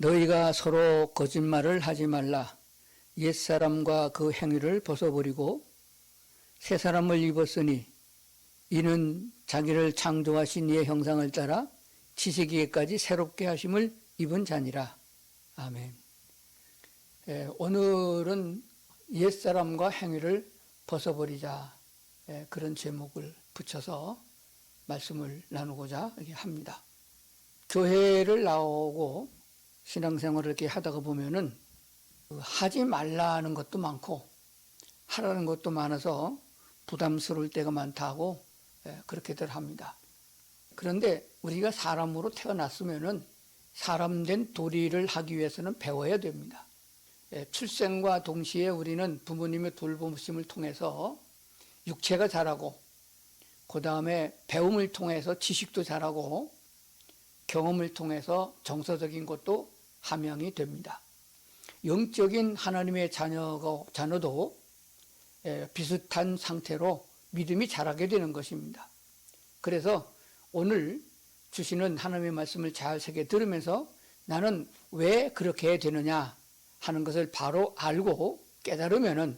너희가 서로 거짓말을 하지 말라. 옛사람과 그 행위를 벗어버리고 새 사람을 입었으니 이는 자기를 창조하신 이의 형상을 따라 지식에까지 새롭게 하심을 입은 자니라. 아멘. 오늘은 옛사람과 행위를 벗어버리자, 그런 제목을 붙여서 말씀을 나누고자 합니다. 교회를 나오고 신앙생활을 이렇게 하다가 보면은 하지 말라는 것도 많고 하라는 것도 많아서 부담스러울 때가 많다고 그렇게들 합니다. 그런데 우리가 사람으로 태어났으면은 사람된 도리를 하기 위해서는 배워야 됩니다. 출생과 동시에 우리는 부모님의 돌보심을 통해서 육체가 자라고, 그 다음에 배움을 통해서 지식도 자라고, 경험을 통해서 정서적인 것도 함양이 됩니다. 영적인 하나님의 자녀도 비슷한 상태로 믿음이 자라게 되는 것입니다. 그래서 오늘 주시는 하나님의 말씀을 잘 새겨 들으면서 나는 왜 그렇게 되느냐 하는 것을 바로 알고 깨달으면은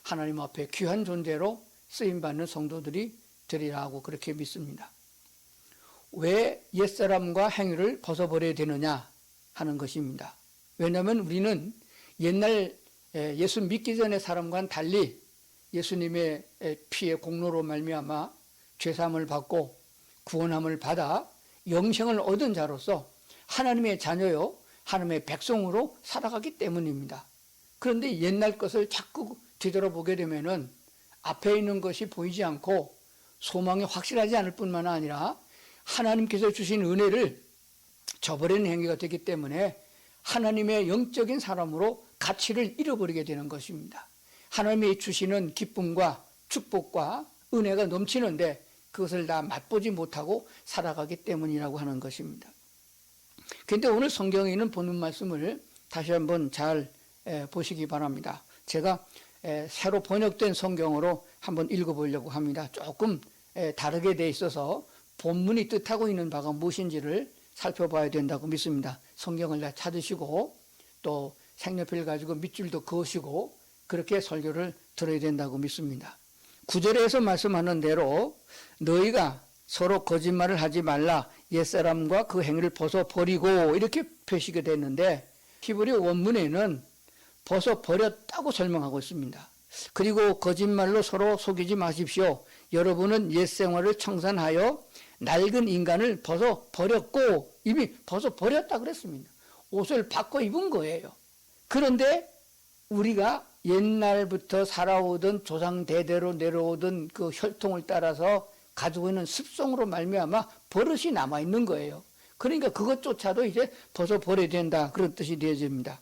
하나님 앞에 귀한 존재로 쓰임받는 성도들이 되리라고 그렇게 믿습니다. 왜 옛사람과 행위를 벗어버려야 되느냐 하는 것입니다. 왜냐하면 우리는 옛날 예수 믿기 전의 사람과는 달리 예수님의 피의 공로로 말미암아 죄사함을 받고 구원함을 받아 영생을 얻은 자로서 하나님의 자녀요 하나님의 백성으로 살아가기 때문입니다. 그런데 옛날 것을 자꾸 뒤돌아보게 되면은 앞에 있는 것이 보이지 않고 소망이 확실하지 않을 뿐만 아니라 하나님께서 주신 은혜를 저버리는 행위가 되기 때문에 하나님의 영적인 사람으로 가치를 잃어버리게 되는 것입니다. 하나님이 주시는 기쁨과 축복과 은혜가 넘치는데 그것을 다 맛보지 못하고 살아가기 때문이라고 하는 것입니다. 그런데 오늘 성경에 있는 본문 말씀을 다시 한번 잘 보시기 바랍니다. 제가 새로 번역된 성경으로 한번 읽어보려고 합니다. 조금 다르게 돼 있어서 본문이 뜻하고 있는 바가 무엇인지를 살펴봐야 된다고 믿습니다. 성경을 다 찾으시고 또 색연필 가지고 밑줄도 그으시고 그렇게 설교를 들어야 된다고 믿습니다. 9절에서 말씀하는 대로 너희가 서로 거짓말을 하지 말라. 옛사람과 그 행위를 벗어버리고 이렇게 표시가 됐는데 히브리 원문에는 벗어버렸다고 설명하고 있습니다. 그리고 거짓말로 서로 속이지 마십시오. 여러분은 옛생활을 청산하여 낡은 인간을 벗어버렸고 이미 벗어버렸다 그랬습니다. 옷을 바꿔 입은 거예요. 그런데 우리가 옛날부터 살아오던 조상 대대로 내려오던 그 혈통을 따라서 가지고 있는 습성으로 말미암아 버릇이 남아있는 거예요. 그러니까 그것조차도 이제 벗어버려야 된다 그런 뜻이 되어집니다.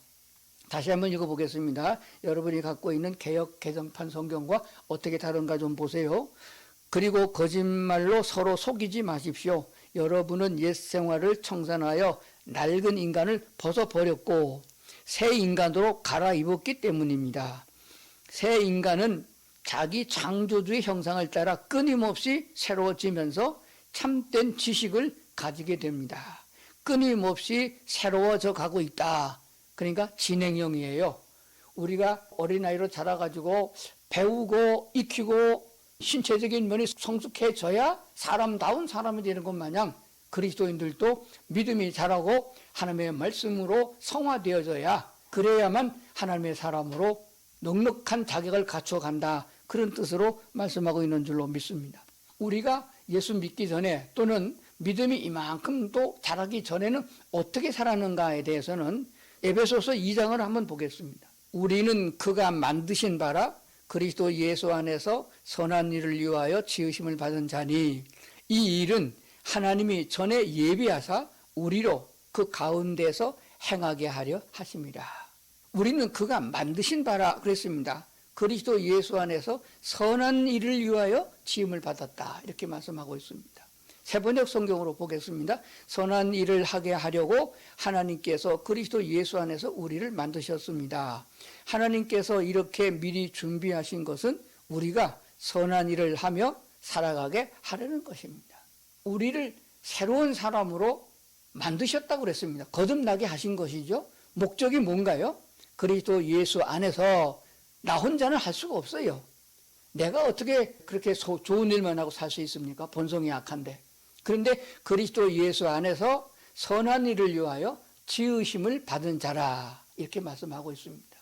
다시 한번 읽어보겠습니다. 여러분이 갖고 있는 개역 개정판 성경과 어떻게 다른가 좀 보세요. 그리고 거짓말로 서로 속이지 마십시오. 여러분은 옛 생활을 청산하여 낡은 인간을 벗어버렸고 새 인간으로 갈아입었기 때문입니다. 새 인간은 자기 창조주의 형상을 따라 끊임없이 새로워지면서 참된 지식을 가지게 됩니다. 끊임없이 새로워져 가고 있다. 그러니까 진행형이에요. 우리가 어린아이로 자라가지고 배우고 익히고 신체적인 면이 성숙해져야 사람다운 사람이 되는 것 마냥 그리스도인들도 믿음이 자라고 하나님의 말씀으로 성화되어져야 그래야만 하나님의 사람으로 넉넉한 자격을 갖춰간다. 그런 뜻으로 말씀하고 있는 줄로 믿습니다. 우리가 예수 믿기 전에 또는 믿음이 이만큼도 자라기 전에는 어떻게 살았는가에 대해서는 에베소서 2장을 한번 보겠습니다. 우리는 그가 만드신 바라 그리스도 예수 안에서 선한 일을 위하여 지으심을 받은 자니 이 일은 하나님이 전에 예비하사 우리로 그 가운데서 행하게 하려 하십니다. 우리는 그가 만드신 바라 그랬습니다. 그리스도 예수 안에서 선한 일을 위하여 지음을 받았다. 이렇게 말씀하고 있습니다. 세번역 성경으로 보겠습니다. 선한 일을 하게 하려고 하나님께서 그리스도 예수 안에서 우리를 만드셨습니다. 하나님께서 이렇게 미리 준비하신 것은 우리가 선한 일을 하며 살아가게 하려는 것입니다. 우리를 새로운 사람으로 만드셨다고 그랬습니다. 거듭나게 하신 것이죠. 목적이 뭔가요? 그리스도 예수 안에서 나 혼자는 할 수가 없어요. 내가 어떻게 그렇게 좋은 일만 하고 살 수 있습니까? 본성이 약한데. 그런데 그리스도 예수 안에서 선한 일을 위하여 지으심을 받은 자라 이렇게 말씀하고 있습니다.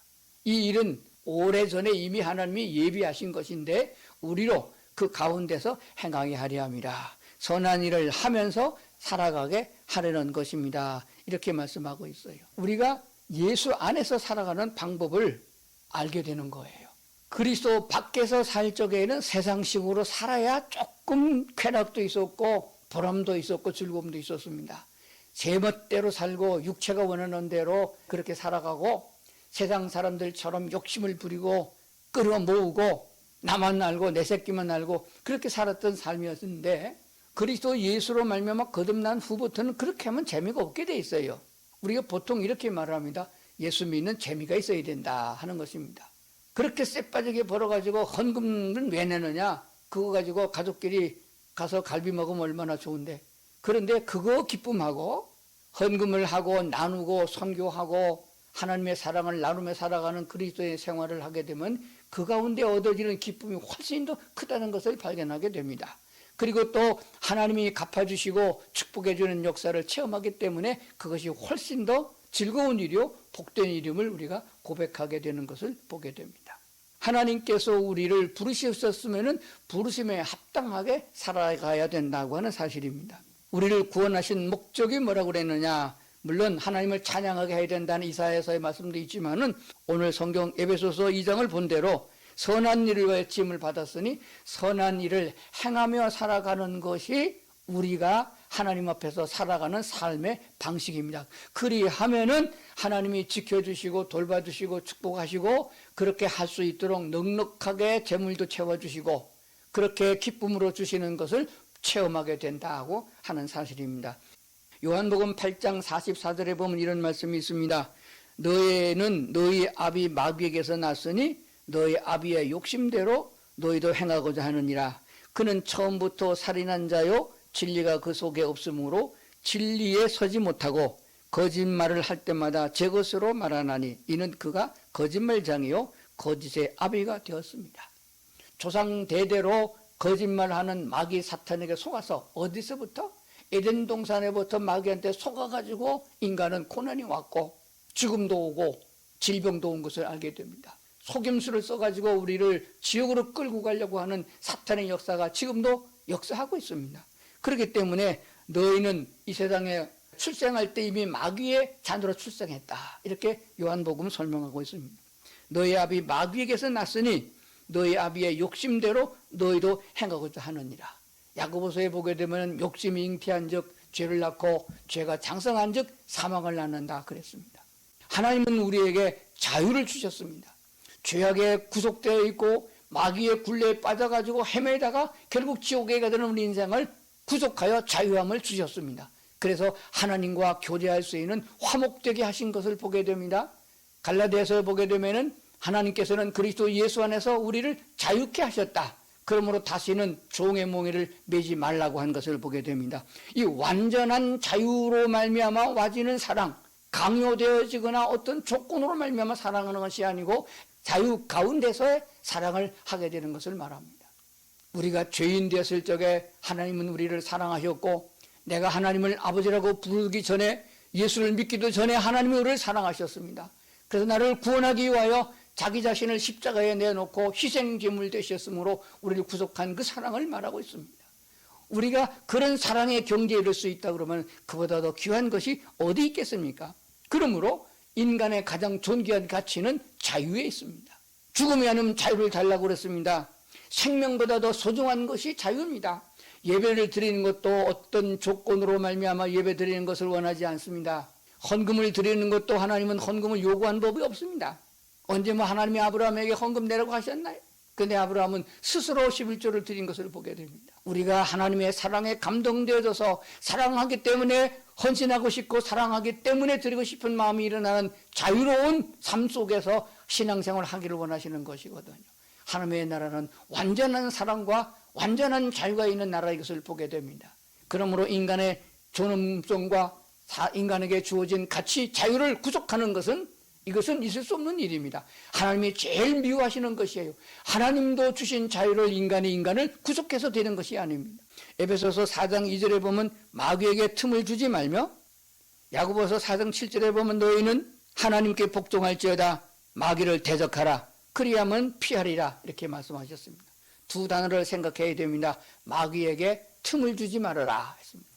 이 일은 오래전에 이미 하나님이 예비하신 것인데 우리로 그 가운데서 행하게 하려 함이라. 선한 일을 하면서 살아가게 하려는 것입니다. 이렇게 말씀하고 있어요. 우리가 예수 안에서 살아가는 방법을 알게 되는 거예요. 그리스도 밖에서 살 적에는 세상식으로 살아야 조금 쾌락도 있었고 보람도 있었고 즐거움도 있었습니다. 제멋대로 살고 육체가 원하는 대로 그렇게 살아가고 세상 사람들처럼 욕심을 부리고 끌어모으고 나만 알고 내 새끼만 알고 그렇게 살았던 삶이었는데 그리스도 예수로 말미암아 거듭난 후부터는 그렇게 하면 재미가 없게 돼 있어요. 우리가 보통 이렇게 말합니다. 예수 믿는 재미가 있어야 된다 하는 것입니다. 그렇게 쎄빠지게 벌어가지고 헌금을 왜 내느냐? 그거 가지고 가족끼리 가서 갈비 먹으면 얼마나 좋은데. 그런데 그거 기쁨하고 헌금을 하고 나누고 선교하고 하나님의 사랑을 나누며 살아가는 그리스도의 생활을 하게 되면 그 가운데 얻어지는 기쁨이 훨씬 더 크다는 것을 발견하게 됩니다. 그리고 또 하나님이 갚아주시고 축복해주는 역사를 체험하기 때문에 그것이 훨씬 더 즐거운 일이요 복된 일임을 우리가 고백하게 되는 것을 보게 됩니다. 하나님께서 우리를 부르셨으면 부르심에 합당하게 살아가야 된다고 하는 사실입니다. 우리를 구원하신 목적이 뭐라고 그랬느냐? 물론 하나님을 찬양하게 해야 된다는 이사야서의 말씀도 있지만은 오늘 성경 에베소서 2장을 본 대로 선한 일을 위하여 지음을 받았으니 선한 일을 행하며 살아가는 것이 우리가 하나님 앞에서 살아가는 삶의 방식입니다. 그리하면은 하나님이 지켜주시고 돌봐주시고 축복하시고 그렇게 할 수 있도록 넉넉하게 재물도 채워주시고 그렇게 기쁨으로 주시는 것을 체험하게 된다고 하는 사실입니다. 요한복음 8장 44절에 보면 이런 말씀이 있습니다. 너희는 너희 아비 마귀에게서 났으니 너희 아비의 욕심대로 너희도 행하고자 하느니라. 그는 처음부터 살인한 자요 진리가 그 속에 없으므로 진리에 서지 못하고 거짓말을 할 때마다 제 것으로 말하나니 이는 그가 거짓말장이요 거짓의 아비가 되었습니다. 조상 대대로 거짓말하는 마귀 사탄에게 속아서 어디서부터? 에덴 동산에부터 마귀한테 속아가지고 인간은 고난이 왔고 죽음도 오고 질병도 온 것을 알게 됩니다. 속임수를 써가지고 우리를 지옥으로 끌고 가려고 하는 사탄의 역사가 지금도 역사하고 있습니다. 그렇기 때문에 너희는 이 세상에 출생할 때 이미 마귀의 자녀로 출생했다. 이렇게 요한복음 설명하고 있습니다. 너희 아비 마귀에게서 났으니 너희 아비의 욕심대로 너희도 행하고자 하느니라. 야고보서에 보게 되면 욕심이 잉태한 즉 죄를 낳고 죄가 장성한 즉 사망을 낳는다 그랬습니다. 하나님은 우리에게 자유를 주셨습니다. 죄악에 구속되어 있고 마귀의 굴레에 빠져가지고 헤매다가 결국 지옥에 가는 우리 인생을 구속하여 자유함을 주셨습니다. 그래서 하나님과 교제할 수 있는 화목되게 하신 것을 보게 됩니다. 갈라디아서에 보게 되면은 하나님께서는 그리스도 예수 안에서 우리를 자유케 하셨다. 그러므로 다시는 종의 몽에를 매지 말라고 한 것을 보게 됩니다. 이 완전한 자유로 말미암아 와지는 사랑, 강요되어지거나 어떤 조건으로 말미암아 사랑하는 것이 아니고 자유 가운데서의 사랑을 하게 되는 것을 말합니다. 우리가 죄인 되었을 적에 하나님은 우리를 사랑하셨고 내가 하나님을 아버지라고 부르기 전에 예수를 믿기도 전에 하나님이 우리를 사랑하셨습니다. 그래서 나를 구원하기 위하여 자기 자신을 십자가에 내놓고 희생제물 되셨으므로 우리를 구속한 그 사랑을 말하고 있습니다. 우리가 그런 사랑의 경지에 이를 수 있다 그러면 그보다 더 귀한 것이 어디 있겠습니까? 그러므로 인간의 가장 존귀한 가치는 자유에 있습니다. 죽음이 아니면 자유를 달라고 그랬습니다. 생명보다 더 소중한 것이 자유입니다. 예배를 드리는 것도 어떤 조건으로 말미암아 예배 드리는 것을 원하지 않습니다. 헌금을 드리는 것도 하나님은 헌금을 요구한 법이 없습니다. 언제 하나님이 아브라함에게 헌금 내라고 하셨나요? 근데 아브라함은 스스로 11조를 드린 것을 보게 됩니다. 우리가 하나님의 사랑에 감동되어져서 사랑하기 때문에 헌신하고 싶고 사랑하기 때문에 드리고 싶은 마음이 일어나는 자유로운 삶 속에서 신앙생활을 하기를 원하시는 것이거든요. 하나님의 나라는 완전한 사랑과 완전한 자유가 있는 나라인 것을 보게 됩니다. 그러므로 인간의 존엄성과 인간에게 주어진 가치, 자유를 구속하는 것은 이것은 있을 수 없는 일입니다. 하나님이 제일 미워하시는 것이에요. 하나님도 주신 자유를 인간을 구속해서 되는 것이 아닙니다. 에베소서 4장 2절에 보면 마귀에게 틈을 주지 말며, 야고보서 4장 7절에 보면 너희는 하나님께 복종할지어다 마귀를 대적하라 그리하면 피하리라 이렇게 말씀하셨습니다. 두 단어를 생각해야 됩니다. 마귀에게 틈을 주지 말아라 했습니다.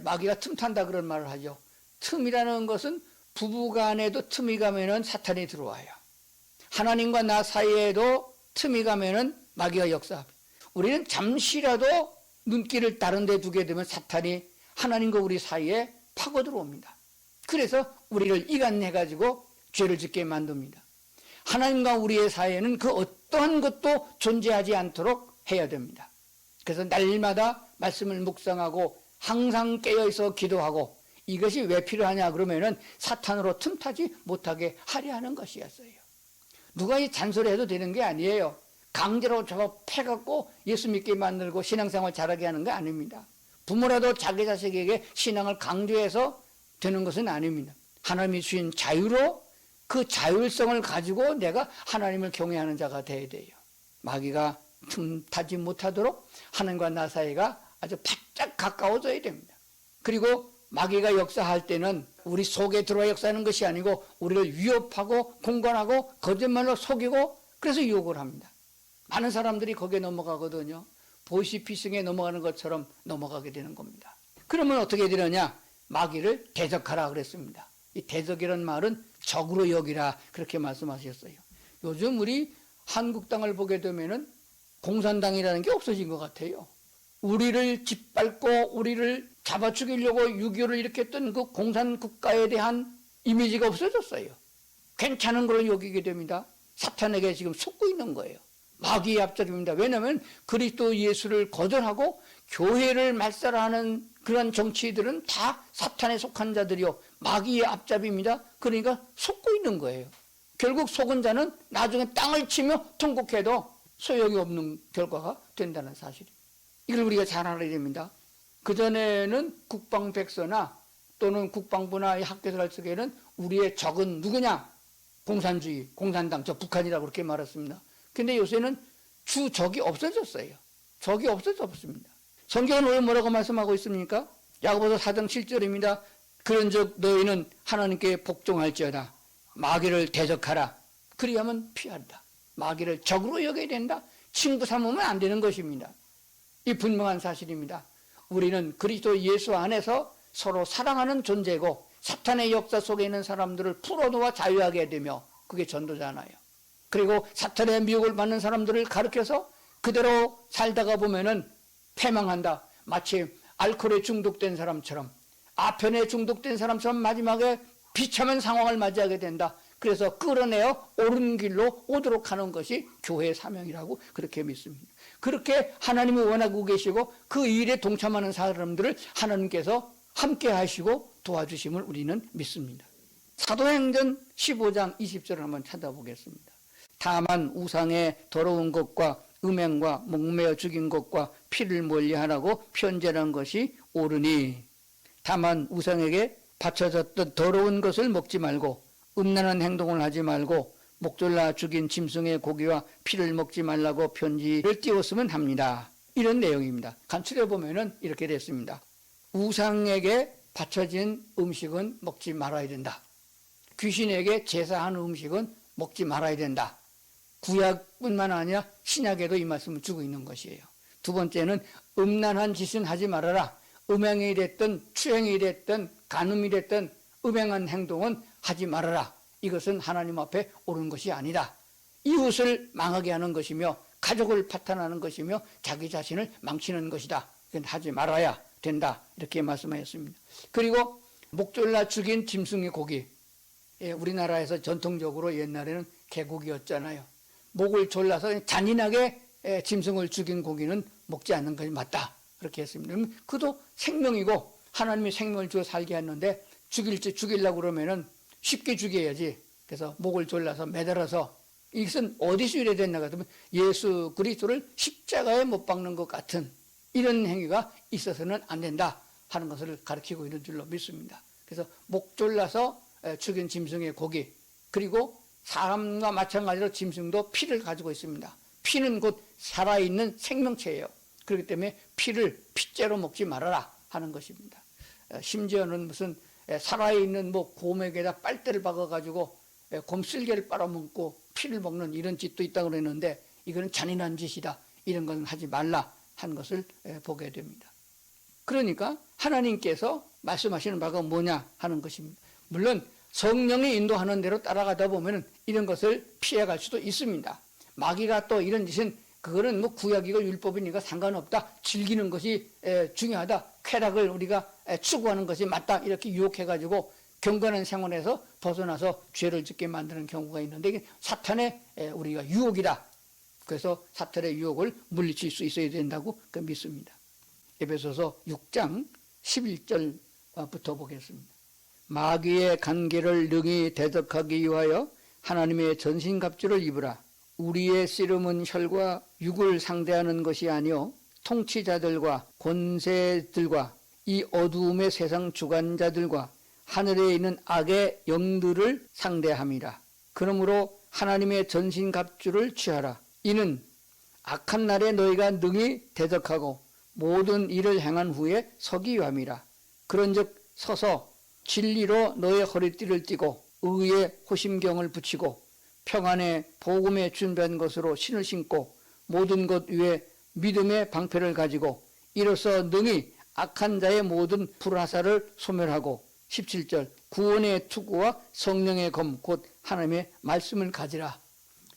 마귀가 틈탄다 그런 말을 하죠. 틈이라는 것은 부부간에도 틈이 가면은 사탄이 들어와요. 하나님과 나 사이에도 틈이 가면은 마귀가 역사합니다. 우리는 잠시라도 눈길을 다른 데 두게 되면 사탄이 하나님과 우리 사이에 파고 들어옵니다. 그래서 우리를 이간해가지고 죄를 짓게 만듭니다. 하나님과 우리의 사이에는 그 어떠한 것도 존재하지 않도록 해야 됩니다. 그래서 날마다 말씀을 묵상하고 항상 깨어있어 기도하고, 이것이 왜 필요하냐 그러면은 사탄으로 틈타지 못하게 하려 하는 것이었어요. 누가 이 잔소리해도 되는 게 아니에요. 강제로 저거 패갖고 예수 믿게 만들고 신앙생활 잘하게 하는 게 아닙니다. 부모라도 자기 자식에게 신앙을 강조해서 되는 것은 아닙니다. 하나님이 주신 자유로 그 자율성을 가지고 내가 하나님을 경외하는 자가 되어야 돼요. 마귀가 틈타지 못하도록 하나님과 나 사이가 아주 바짝 가까워져야 됩니다. 그리고 마귀가 역사할 때는 우리 속에 들어와 역사하는 것이 아니고 우리를 위협하고 공간하고 거짓말로 속이고 그래서 유혹을 합니다. 많은 사람들이 거기에 넘어가거든요. 보시피싱에 넘어가는 것처럼 넘어가게 되는 겁니다. 그러면 어떻게 되느냐? 마귀를 대적하라 그랬습니다. 이 대적이라는 말은 적으로 여기라 그렇게 말씀하셨어요. 요즘 우리 한국 땅을 보게 되면은 공산당이라는 게 없어진 것 같아요. 우리를 짓밟고 우리를 잡아 죽이려고 6.25를 일으켰던 그 공산국가에 대한 이미지가 없어졌어요. 괜찮은 걸 여기게 됩니다. 사탄에게 지금 속고 있는 거예요. 마귀의 앞잡입니다. 왜냐하면 그리스도 예수를 거절하고 교회를 말살하는 그런 정치들은 다 사탄에 속한 자들이요 마귀의 앞잡입니다. 그러니까 속고 있는 거예요. 결국 속은 자는 나중에 땅을 치며 통곡해도 소용이 없는 결과가 된다는 사실입니다. 이걸 우리가 잘 알아야 됩니다. 그전에는 국방백서나 또는 국방부나 학교들 속에는 우리의 적은 누구냐? 공산주의, 공산당, 저 북한이라고 그렇게 말했습니다. 근데 요새는 주 적이 없어졌어요. 적이 없어졌습니다. 성경은 왜 뭐라고 말씀하고 있습니까? 야고보서 4장 7절입니다. 그런즉 너희는 하나님께 복종할지어다 마귀를 대적하라 그리하면 피한다. 마귀를 적으로 여겨야 된다. 친구 삼으면 안 되는 것입니다. 이 분명한 사실입니다. 우리는 그리스도 예수 안에서 서로 사랑하는 존재고 사탄의 역사 속에 있는 사람들을 풀어놓아 자유하게 되며 그게 전도잖아요. 그리고 사탄의 미혹을 받는 사람들을 가르쳐서 그대로 살다가 보면은 패망한다. 마치 알코올에 중독된 사람처럼 아편에 중독된 사람처럼 마지막에 비참한 상황을 맞이하게 된다. 그래서 끌어내어 옳은 길로 오도록 하는 것이 교회의 사명이라고 그렇게 믿습니다. 그렇게 하나님이 원하고 계시고 그 일에 동참하는 사람들을 하나님께서 함께 하시고 도와주심을 우리는 믿습니다. 사도행전 15장 20절을 한번 찾아보겠습니다. 다만 우상의 더러운 것과 음행과 목매어 죽인 것과 피를 멀리하라고 편제한 것이 옳으니 다만 우상에게 바쳐졌던 더러운 것을 먹지 말고 음란한 행동을 하지 말고 목졸라 죽인 짐승의 고기와 피를 먹지 말라고 편지를 띄웠으면 합니다. 이런 내용입니다. 간추려 보면은 이렇게 됐습니다. 우상에게 바쳐진 음식은 먹지 말아야 된다. 귀신에게 제사한 음식은 먹지 말아야 된다. 구약뿐만 아니라 신약에도 이 말씀을 주고 있는 것이에요. 두 번째는 음란한 짓은 하지 말아라. 음행이 됐든 추행이 됐든 간음이 됐든 음행한 행동은 하지 말아라. 이것은 하나님 앞에 옳은 것이 아니다. 이웃을 망하게 하는 것이며 가족을 파탄하는 것이며 자기 자신을 망치는 것이다. 이건 하지 말아야 된다. 이렇게 말씀하셨습니다. 그리고 목졸라 죽인 짐승의 고기. 우리나라에서 전통적으로 옛날에는 개고기였잖아요. 목을 졸라서 잔인하게 짐승을 죽인 고기는 먹지 않는 것이 맞다. 그렇게 했습니다. 그도 생명이고 하나님이 생명을 주어 살게 했는데 죽이려고 그러면은 쉽게 죽여야지. 그래서 목을 졸라서 매달아서 이것은 어디서 유래됐나 하면 예수 그리스도를 십자가에 못 박는 것 같은 이런 행위가 있어서는 안 된다 하는 것을 가르치고 있는 줄로 믿습니다. 그래서 목 졸라서 죽인 짐승의 고기, 그리고 사람과 마찬가지로 짐승도 피를 가지고 있습니다. 피는 곧 살아있는 생명체예요. 그렇기 때문에 피를 핏째로 먹지 말아라 하는 것입니다. 심지어는 무슨 살아있는 곰에게다 빨대를 박아가지고 곰 쓸개를 빨아먹고 피를 먹는 이런 짓도 있다고 그랬는데, 이거는 잔인한 짓이다, 이런 건 하지 말라 한 것을 보게 됩니다. 그러니까 하나님께서 말씀하시는 바가 뭐냐 하는 것입니다. 물론 성령이 인도하는 대로 따라가다 보면 이런 것을 피해갈 수도 있습니다. 마귀가 또 이런 짓은 그거는 구약이고 율법이니까 상관없다, 즐기는 것이 중요하다, 쾌락을 우리가 추구하는 것이 맞다, 이렇게 유혹해가지고 경건한 생활에서 벗어나서 죄를 짓게 만드는 경우가 있는데, 이게 사탄의 우리가 유혹이다. 그래서 사탄의 유혹을 물리칠 수 있어야 된다고 믿습니다. 에베소서 6장 11절부터 보겠습니다. 마귀의 간계를 능히 대적하기 위하여 하나님의 전신갑주를 입으라. 우리의 씨름은 혈과 육을 상대하는 것이 아니요 통치자들과 권세들과 이 어두움의 세상 주관자들과 하늘에 있는 악의 영들을 상대함이라. 그러므로 하나님의 전신갑주를 취하라. 이는 악한 날에 너희가 능히 대적하고 모든 일을 행한 후에 서기 위함이라. 그런즉 서서 진리로 너의 허리띠를 띠고 의의 호심경을 붙이고 평안의 복음에 준비한 것으로 신을 신고 모든 것 위에 믿음의 방패를 가지고 이로써 능히 악한 자의 모든 불화살을 소멸하고 17절 구원의 투구와 성령의 검 곧 하나님의 말씀을 가지라.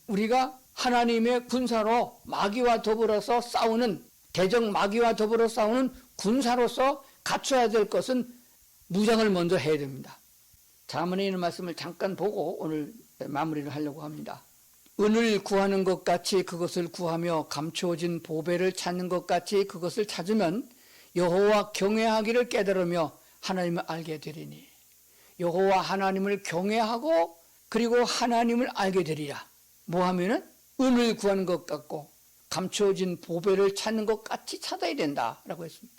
우리가 하나님의 군사로 마귀와 더불어서 싸우는, 대적 마귀와 더불어 싸우는 군사로서 갖춰야 될 것은 무장을 먼저 해야 됩니다. 잠언에 있는 말씀을 잠깐 보고 오늘 마무리를 하려고 합니다. 은을 구하는 것 같이 그것을 구하며 감추어진 보배를 찾는 것 같이 그것을 찾으면 여호와 경외하기를 깨달으며 하나님을 알게 되리니. 여호와 하나님을 경외하고 그리고 하나님을 알게 되리라. 뭐 하면은 은을 구하는 것 같고 감추어진 보배를 찾는 것 같이 찾아야 된다라고 했습니다.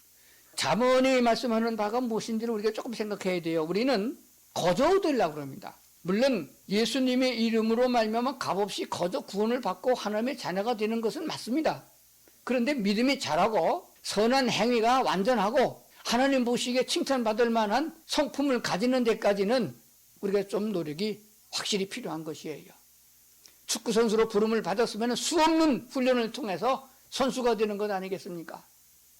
잠언이 말씀하는 바가 무엇인지를 우리가 조금 생각해야 돼요. 우리는 거저 얻으려고 합니다. 물론 예수님의 이름으로 말미암아 값없이 거저 구원을 받고 하나님의 자녀가 되는 것은 맞습니다. 그런데 믿음이 자라고 선한 행위가 완전하고 하나님 보시기에 칭찬받을 만한 성품을 가지는 데까지는 우리가 좀 노력이 확실히 필요한 것이에요. 축구선수로 부름을 받았으면 수없는 훈련을 통해서 선수가 되는 것 아니겠습니까?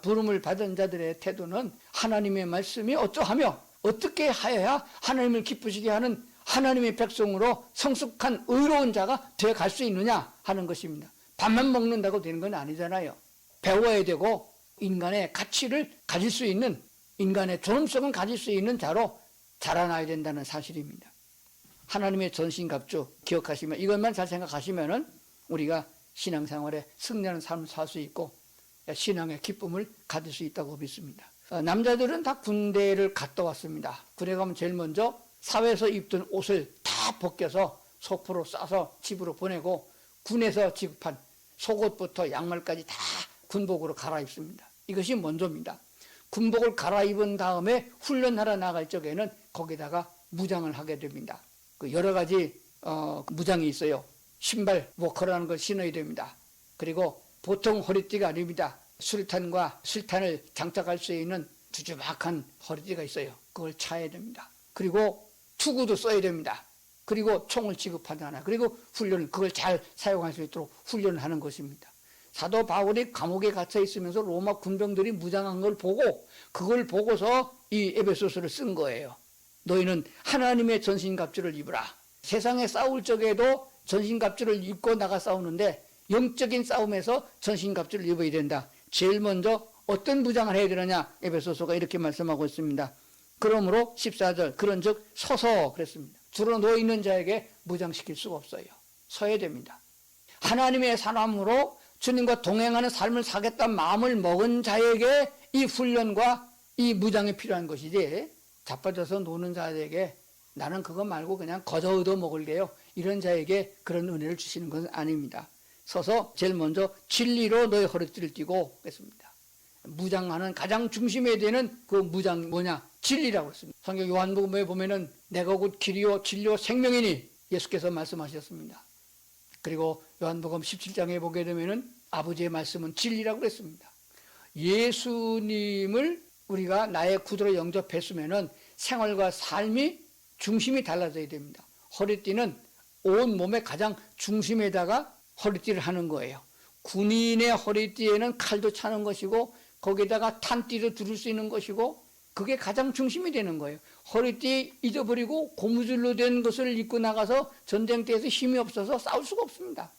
부름을 받은 자들의 태도는 하나님의 말씀이 어떠하며 어떻게 하여야 하나님을 기쁘시게 하는 하나님의 백성으로 성숙한 의로운 자가 되어갈 수 있느냐 하는 것입니다. 밥만 먹는다고 되는 건 아니잖아요. 배워야 되고 인간의 가치를 가질 수 있는, 인간의 존엄성을 가질 수 있는 자로 자라나야 된다는 사실입니다. 하나님의 전신갑주 기억하시면, 이것만 잘 생각하시면은 우리가 신앙생활에 승리하는 삶을 살 수 있고 신앙의 기쁨을 가질 수 있다고 믿습니다. 남자들은 다 군대를 갔다 왔습니다. 군에 가면 제일 먼저 사회에서 입던 옷을 다 벗겨서 소포로 싸서 집으로 보내고 군에서 지급한 속옷부터 양말까지 다 군복으로 갈아입습니다. 이것이 먼저입니다. 군복을 갈아입은 다음에 훈련하러 나갈 적에는 거기다가 무장을 하게 됩니다. 그 여러 가지 무장이 있어요. 신발, 워커라는 걸 신어야 됩니다. 그리고 보통 허리띠가 아닙니다. 술탄과 실탄을 장착할 수 있는 두주박한 허리띠가 있어요. 그걸 차야 됩니다. 그리고 투구도 써야 됩니다. 그리고 총을 지급하잖아요. 그리고 훈련을, 그걸 잘 사용할 수 있도록 훈련을 하는 것입니다. 사도 바울이 감옥에 갇혀 있으면서 로마 군병들이 무장한 걸 보고 그걸 보고서 이 에베소서를 쓴 거예요. 너희는 하나님의 전신갑주를 입으라. 세상에 싸울 적에도 전신갑주를 입고 나가 싸우는데 영적인 싸움에서 전신갑주를 입어야 된다. 제일 먼저 어떤 무장을 해야 되느냐, 에베소서가 이렇게 말씀하고 있습니다. 그러므로 14절 그런즉 서서 그랬습니다. 주로 누워있는 자에게 무장시킬 수가 없어요. 서야 됩니다. 하나님의 사람으로 주님과 동행하는 삶을 사겠다는 마음을 먹은 자에게 이 훈련과 이 무장이 필요한 것이지, 자빠져서 노는 자에게 나는 그거 말고 그냥 거저 얻어 먹을게요, 이런 자에게 그런 은혜를 주시는 것은 아닙니다. 서서 제일 먼저 진리로 너의 허리띠를 띠고 했습니다. 무장하는 가장 중심에 되는 그 무장 뭐냐? 진리라고 했습니다. 성경 요한복음에 보면은 내가 곧 길이요 진리요 생명이니 예수께서 말씀하셨습니다. 그리고 요한복음 17장에 보게 되면은 아버지의 말씀은 진리라고 그랬습니다. 예수님을 우리가 나의 구주로 영접했으면은 생활과 삶이 중심이 달라져야 됩니다. 허리띠는 온 몸의 가장 중심에다가 허리띠를 하는 거예요. 군인의 허리띠에는 칼도 차는 것이고 거기에다가 탄띠도 두를 수 있는 것이고 그게 가장 중심이 되는 거예요. 허리띠 잊어버리고 고무줄로 된 것을 입고 나가서 전쟁터에서 힘이 없어서 싸울 수가 없습니다.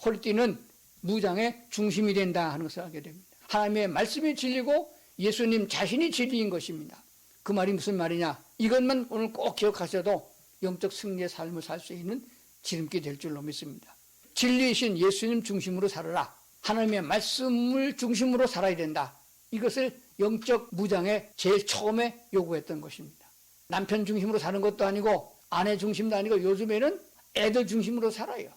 허리띠는 무장의 중심이 된다 하는 것을 알게 됩니다. 하나님의 말씀이 진리고 예수님 자신이 진리인 것입니다. 그 말이 무슨 말이냐? 이것만 오늘 꼭 기억하셔도 영적 승리의 삶을 살 수 있는 지름길 될 줄로 믿습니다. 진리이신 예수님 중심으로 살아라. 하나님의 말씀을 중심으로 살아야 된다. 이것을 영적 무장의 제일 처음에 요구했던 것입니다. 남편 중심으로 사는 것도 아니고 아내 중심도 아니고 요즘에는 애들 중심으로 살아요.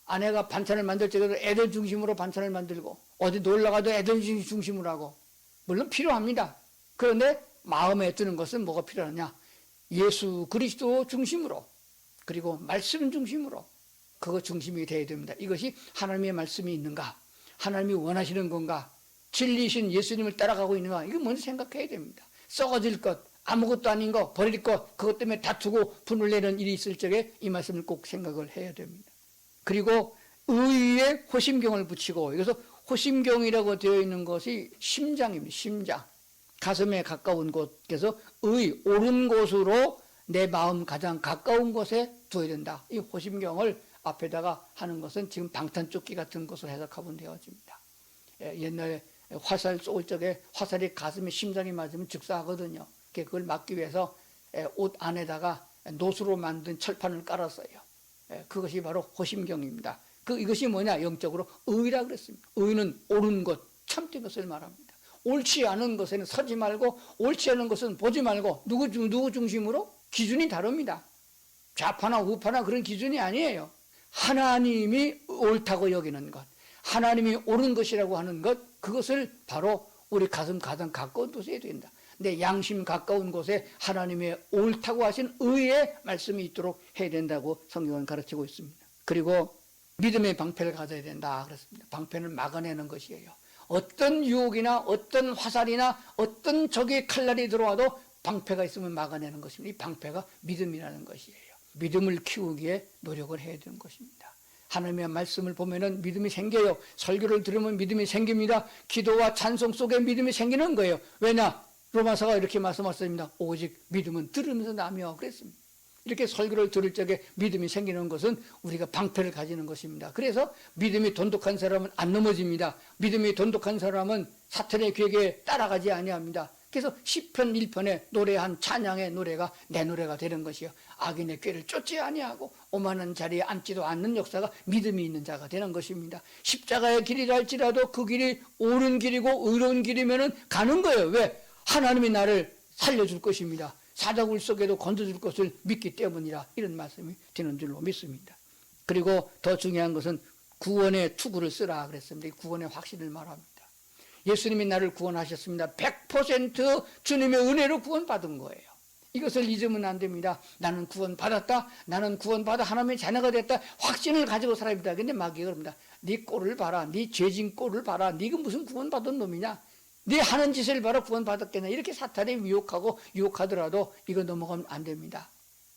아내가 반찬을 만들 때도 애들 중심으로 반찬을 만들고 어디 놀러 가도 애들 중심으로 하고 물론 필요합니다. 그런데 마음에 드는 것은 뭐가 필요하냐? 예수 그리스도 중심으로 그리고 말씀 중심으로 그거 중심이 되어야 됩니다. 이것이 하나님의 말씀이 있는가? 하나님이 원하시는 건가? 진리이신 예수님을 따라가고 있는가? 이거 먼저 생각해야 됩니다. 썩어질 것, 아무것도 아닌 거, 버릴 것, 그것 때문에 다투고 분을 내는 일이 있을 적에 이 말씀을 꼭 생각을 해야 됩니다. 그리고 의에 호심경을 붙이고 여기서 호심경이라고 되어 있는 것이 심장입니다. 심장. 가슴에 가까운 곳. 그래서 의, 옳은 곳으로 내 마음 가장 가까운 곳에 두어야 된다. 이 호심경을 앞에다가 하는 것은 지금 방탄조끼 같은 것을 해석하면 되어집니다. 옛날에 화살 쏠 적에 화살이 가슴에 심장이 맞으면 즉사하거든요. 그걸 막기 위해서 옷 안에다가 노수로 만든 철판을 깔았어요. 그것이 바로 호심경입니다. 이것이 뭐냐? 영적으로 의라 그랬습니다. 의는 옳은 것, 참된 것을 말합니다. 옳지 않은 것에는 서지 말고 옳지 않은 것은 보지 말고 누구 중심으로? 기준이 다릅니다. 좌파나 우파나 그런 기준이 아니에요. 하나님이 옳다고 여기는 것, 하나님이 옳은 것이라고 하는 것, 그것을 바로 우리 가슴 가장 가까운 곳에 해야 된다. 내 양심 가까운 곳에 하나님의 옳다고 하신 의의 말씀이 있도록 해야 된다고 성경은 가르치고 있습니다. 그리고 믿음의 방패를 가져야 된다 그랬습니다. 방패는 막아내는 것이에요. 어떤 유혹이나 어떤 화살이나 어떤 적의 칼날이 들어와도 방패가 있으면 막아내는 것입니다. 이 방패가 믿음이라는 것이에요. 믿음을 키우기에 노력을 해야 되는 것입니다. 하나님의 말씀을 보면은 믿음이 생겨요. 설교를 들으면 믿음이 생깁니다. 기도와 찬송 속에 믿음이 생기는 거예요. 왜냐? 로마서가 이렇게 말씀하셨습니다. 오직 믿음은 들으면서 나며 그랬습니다. 이렇게 설교를 들을 적에 믿음이 생기는 것은 우리가 방패를 가지는 것입니다. 그래서 믿음이 돈독한 사람은 안 넘어집니다. 믿음이 돈독한 사람은 사탄의 계획에 따라가지 아니합니다. 그래서 시편 1편에 노래한 찬양의 노래가 내 노래가 되는 것이요. 악인의 꾀를 쫓지 아니하고 오만한 자리에 앉지도 않는 역사가 믿음이 있는 자가 되는 것입니다. 십자가의 길이라 할지라도 그 길이 옳은 길이고 의로운 길이면은 가는 거예요. 왜? 하나님이 나를 살려줄 것입니다. 사자굴 속에도 건져줄 것을 믿기 때문이라 이런 말씀이 되는 줄로 믿습니다. 그리고 더 중요한 것은 구원의 투구를 쓰라 그랬습니다. 구원의 확신을 말합니다. 예수님이 나를 구원하셨습니다. 100% 주님의 은혜로 구원받은 거예요. 이것을 잊으면 안 됩니다. 나는 구원받았다. 나는 구원받아 하나님의 자녀가 됐다. 확신을 가지고 살아야 됩니다. 근데 마귀가 그럽니다. 네 꼴을 봐라. 네 죄진 꼴을 봐라. 네가 무슨 구원받은 놈이냐. 네 하는 짓을 봐라 구원받았겠냐. 이렇게 사탄이 유혹하더라도 이거 넘어가면 안 됩니다.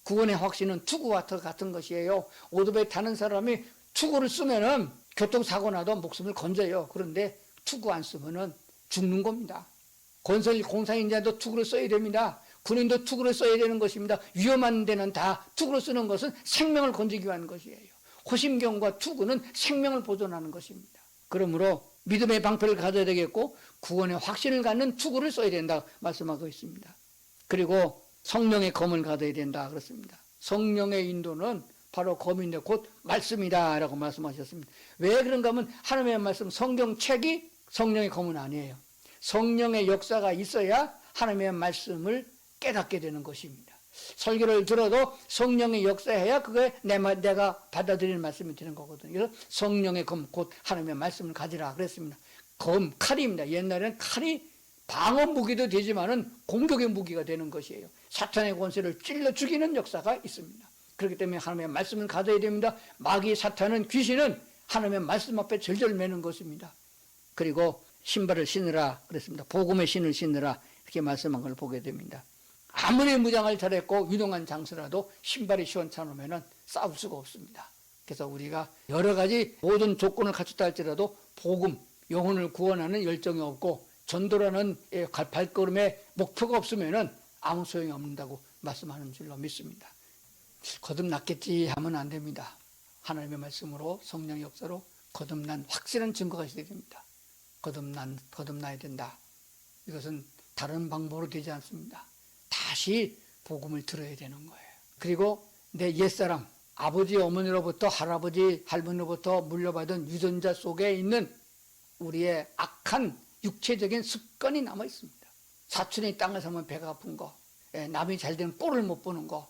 구원의 확신은 투구와 같은 것이에요. 오토바이 타는 사람이 투구를 쓰면은 교통사고 나도 목숨을 건져요. 그런데 투구 안 쓰면은 죽는 겁니다. 건설 공사인자도 투구를 써야 됩니다. 군인도 투구를 써야 되는 것입니다. 위험한 데는 다 투구를 쓰는 것은 생명을 건지기 위한 것이에요. 호심경과 투구는 생명을 보존하는 것입니다. 그러므로 믿음의 방패를 가져야 되겠고 구원의 확신을 갖는 투구를 써야 된다 말씀하고 있습니다. 그리고 성령의 검을 가져야 된다 그렇습니다. 성령의 인도는 바로 검인데 곧 말씀이다 라고 말씀하셨습니다. 왜 그런가 하면 하나님의 말씀 성경책이 성령의 검은 아니에요. 성령의 역사가 있어야 하나님의 말씀을 깨닫게 되는 것입니다. 설교를 들어도 성령의 역사해야 그게 내가 받아들이는 말씀이 되는 거거든요. 그래서 성령의 검, 곧 하나님의 말씀을 가지라 그랬습니다. 검, 칼입니다. 옛날에는 칼이 방어 무기도 되지만은 공격의 무기가 되는 것이에요. 사탄의 권세를 찔러 죽이는 역사가 있습니다. 그렇기 때문에 하나님의 말씀을 가져야 됩니다. 마귀, 사탄은, 귀신은 하나님의 말씀 앞에 절절매는 것입니다. 그리고 신발을 신으라 그랬습니다. 복음의 신을 신으라 이렇게 말씀한 걸 보게 됩니다. 아무리 무장을 잘했고 유능한 장수라도 신발이 시원찮으면 싸울 수가 없습니다. 그래서 우리가 여러 가지 모든 조건을 갖췄다 할지라도 복음, 영혼을 구원하는 열정이 없고 전도라는 발걸음의 목표가 없으면 아무 소용이 없는다고 말씀하는 줄로 믿습니다. 거듭났겠지 하면 안 됩니다. 하나님의 말씀으로 성령의 역사로 거듭난 확실한 증거가 있어야 됩니다. 거듭나야 된다. 이것은 다른 방법으로 되지 않습니다. 다시 복음을 들어야 되는 거예요. 그리고 내 옛사람, 아버지 어머니로부터 할아버지 할머니로부터 물려받은 유전자 속에 있는 우리의 악한 육체적인 습관이 남아 있습니다. 사촌이 땅을 사면 배가 아픈 거, 남이 잘 되는 꼴을 못 보는 거,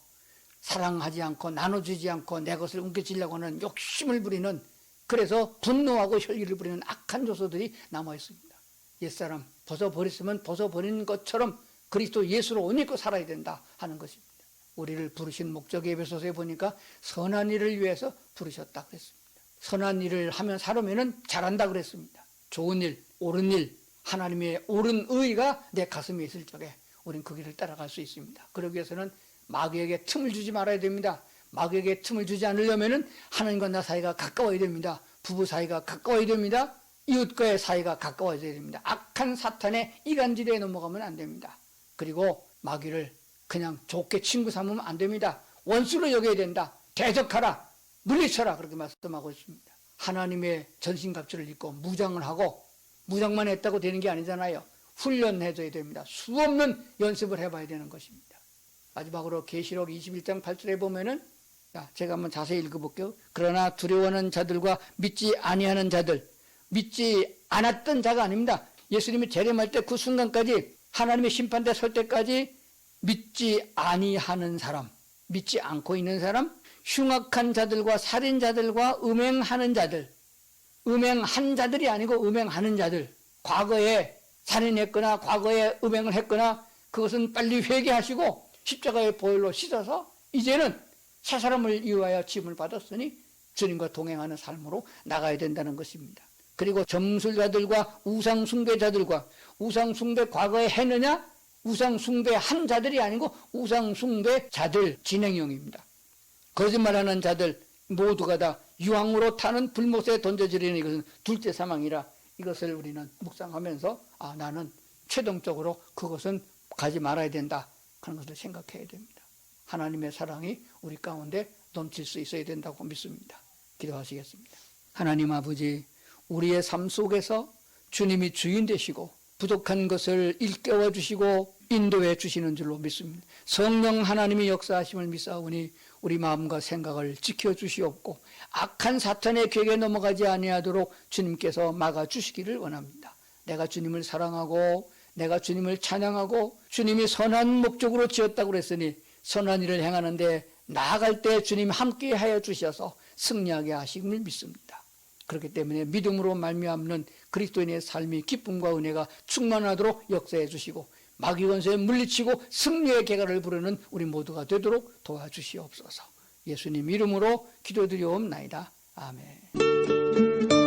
사랑하지 않고 나눠주지 않고 내 것을 옮겨지려고 하는 욕심을 부리는, 그래서 분노하고 혈기를 부리는 악한 요소들이 남아 있습니다. 옛사람 벗어버렸으면 벗어버린 것처럼 그리스도 예수로 옷 입고 살아야 된다 하는 것입니다. 우리를 부르신 목적이 에베소서에 보니까 선한 일을 위해서 부르셨다 그랬습니다. 선한 일을 하면 살으면 잘한다 그랬습니다. 좋은 일, 옳은 일, 하나님의 옳은 의가 내 가슴에 있을 적에 우리는 그 길을 따라갈 수 있습니다. 그러기 위해서는 마귀에게 틈을 주지 말아야 됩니다. 마귀에게 틈을 주지 않으려면 하나님과 나 사이가 가까워야 됩니다. 부부 사이가 가까워야 됩니다. 이웃과의 사이가 가까워져야 됩니다. 악한 사탄의 이간질에 넘어가면 안 됩니다. 그리고 마귀를 그냥 좋게 친구 삼으면 안 됩니다. 원수로 여겨야 된다. 대적하라, 물리쳐라, 그렇게 말씀하고 있습니다. 하나님의 전신갑주를 입고 무장을 하고, 무장만 했다고 되는 게 아니잖아요. 훈련해줘야 됩니다. 수없는 연습을 해봐야 되는 것입니다. 마지막으로 계시록 21장 8절에 보면은, 제가 한번 자세히 읽어볼게요. 그러나 두려워하는 자들과 믿지 아니하는 자들, 믿지 않았던 자가 아닙니다. 예수님이 재림할 때 그 순간까지, 하나님의 심판대 설 때까지 믿지 아니하는 사람, 믿지 않고 있는 사람, 흉악한 자들과 살인자들과 음행하는 자들, 음행한 자들이 아니고 음행하는 자들, 과거에 살인했거나 과거에 음행을 했거나 그것은 빨리 회개하시고 십자가의 보혈로 씻어서 이제는 새 사람을 이루하여 지음을 받았으니 주님과 동행하는 삶으로 나가야 된다는 것입니다. 그리고 점술자들과 우상숭배자들과, 우상숭배 과거에 했느냐? 우상숭배한 자들이 아니고 우상숭배자들, 진행형입니다. 거짓말하는 자들 모두가 다 유황으로 타는 불못에 던져지려는, 이것은 둘째 사망이라, 이것을 우리는 묵상하면서 나는 최종적으로 그것은 가지 말아야 된다 하는 것을 생각해야 됩니다. 하나님의 사랑이 우리 가운데 넘칠 수 있어야 된다고 믿습니다. 기도하시겠습니다. 하나님 아버지, 우리의 삶 속에서 주님이 주인 되시고 부족한 것을 일깨워 주시고 인도해 주시는 줄로 믿습니다. 성령 하나님이 역사하심을 믿사오니 우리 마음과 생각을 지켜주시옵고 악한 사탄의 궤에 넘어가지 아니하도록 주님께서 막아주시기를 원합니다. 내가 주님을 사랑하고 내가 주님을 찬양하고 주님이 선한 목적으로 지었다고 그랬으니 선한 일을 행하는데 나아갈 때 주님 함께 하여 주셔서 승리하게 하심을 믿습니다. 그렇기 때문에 믿음으로 말미암는 그리스도인의 삶이 기쁨과 은혜가 충만하도록 역사해 주시고 마귀 권세에 물리치고 승리의 계가를 부르는 우리 모두가 되도록 도와주시옵소서. 예수님 이름으로 기도드리옵나이다. 아멘.